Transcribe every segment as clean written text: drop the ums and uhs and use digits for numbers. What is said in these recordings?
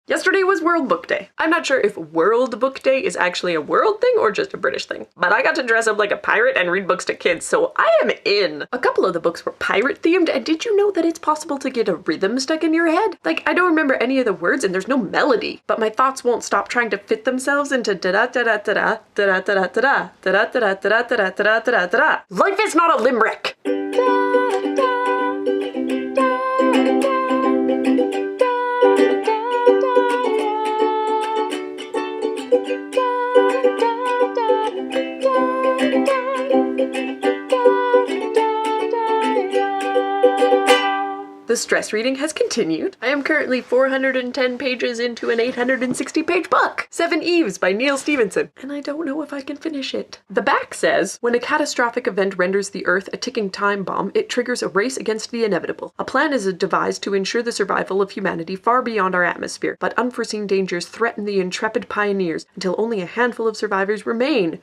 Yesterday was World Book Day. I'm not sure if World Book Day is actually a world thing or just a British thing, but I got to dress up like a pirate and read books to kids, so I am in. A couple of the books were pirate themed, and did you know that it's possible to get a rhythm stuck in your head? Like, I don't remember any of the words and there's no melody, but my thoughts won't stop trying to fit themselves into da-da-da-da-da-da, da-da-da-da-da-da, da-da-da-da-da-da-da-da-da-da. Life is not a limerick! The stress reading has continued. I am currently 410 pages into an 860-page book, Seven Eves by Neal Stephenson, and I don't know if I can finish it. The back says, when a catastrophic event renders the Earth a ticking time bomb, it triggers a race against the inevitable. A plan is devised to ensure the survival of humanity far beyond our atmosphere, but unforeseen dangers threaten the intrepid pioneers until only a handful of survivors remain. ...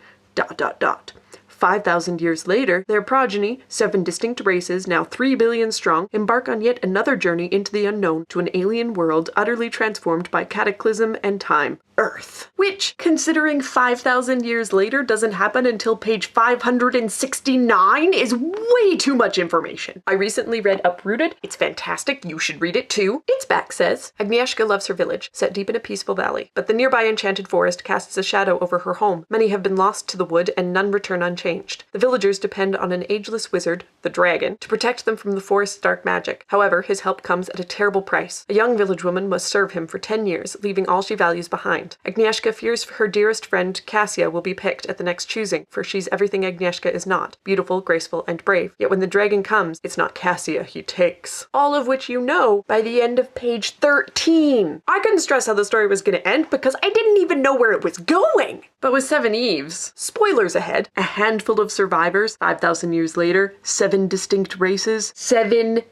5,000 years later, their progeny, 7 distinct races, now 3 billion strong, embark on yet another journey into the unknown to an alien world utterly transformed by cataclysm and time. Earth. Which, considering 5,000 years later doesn't happen until page 569, is way too much information. I recently read Uprooted. It's fantastic. You should read it too. Its back says, Agnieszka loves her village, set deep in a peaceful valley, but the nearby enchanted forest casts a shadow over her home. Many have been lost to the wood and none return unchanged. The villagers depend on an ageless wizard, the dragon, to protect them from the forest's dark magic. However, his help comes at a terrible price. A young village woman must serve him for 10 years, leaving all she values behind. Agnieszka fears her dearest friend Cassia will be picked at the next choosing, for she's everything Agnieszka is not, beautiful, graceful, and brave. Yet when the dragon comes, it's not Cassia he takes. All of which you know by the end of page 13. I couldn't stress how the story was going to end because I didn't even know where it was going. But with Seven Eves, spoilers ahead, a handful of survivors, 5,000 years later, 7 distinct races, 7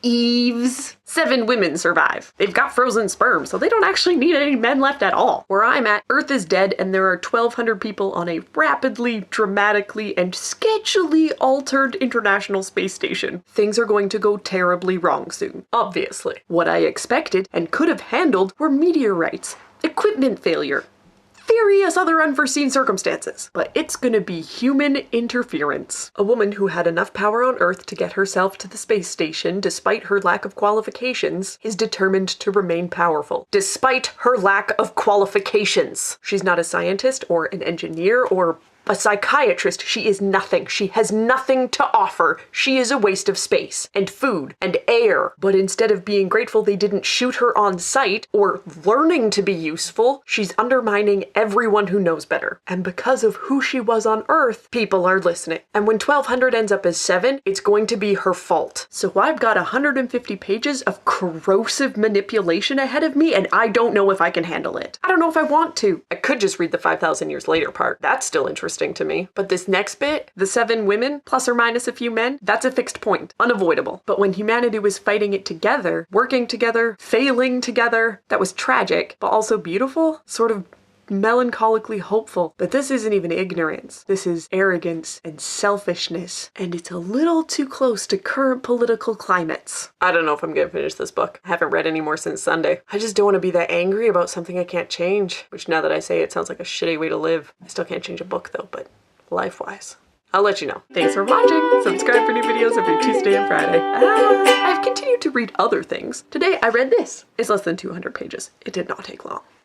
Eves. 7 women survive. They've got frozen sperm, so they don't actually need any men left at all. Where I'm at, Earth is dead and there are 1,200 people on a rapidly, dramatically, and sketchily altered International Space Station. Things are going to go terribly wrong soon, obviously. What I expected and could have handled were meteorites, equipment failure, various other unforeseen circumstances. But it's gonna be human interference. A woman who had enough power on Earth to get herself to the space station despite her lack of qualifications is determined to remain powerful. Despite her lack of qualifications. She's not a scientist or an engineer or a psychiatrist. She is nothing. She has nothing to offer. She is a waste of space and food and air. But instead of being grateful they didn't shoot her on sight or learning to be useful, she's undermining everyone who knows better. And because of who she was on Earth, people are listening. And when 1,200 ends up as 7, it's going to be her fault. So I've got 150 pages of corrosive manipulation ahead of me and I don't know if I can handle it. I don't know if I want to. I could just read the 5,000 years later part. That's still interesting to me. But this next bit, the 7 women, plus or minus a few men, that's a fixed point. Unavoidable. But when humanity was fighting it together, working together, failing together, that was tragic, but also beautiful, sort of melancholically hopeful. But this isn't even ignorance. This is arrogance and selfishness, and it's a little too close to current political climates. I don't know if I'm gonna finish this book. I haven't read any more since Sunday. I just don't want to be that angry about something I can't change, which now that I say it sounds like a shitty way to live. I still can't change a book though, but life-wise. I'll let you know. Thanks for watching! Subscribe for new videos every Tuesday and Friday. I've continued to read other things. Today I read this. It's less than 200 pages. It did not take long.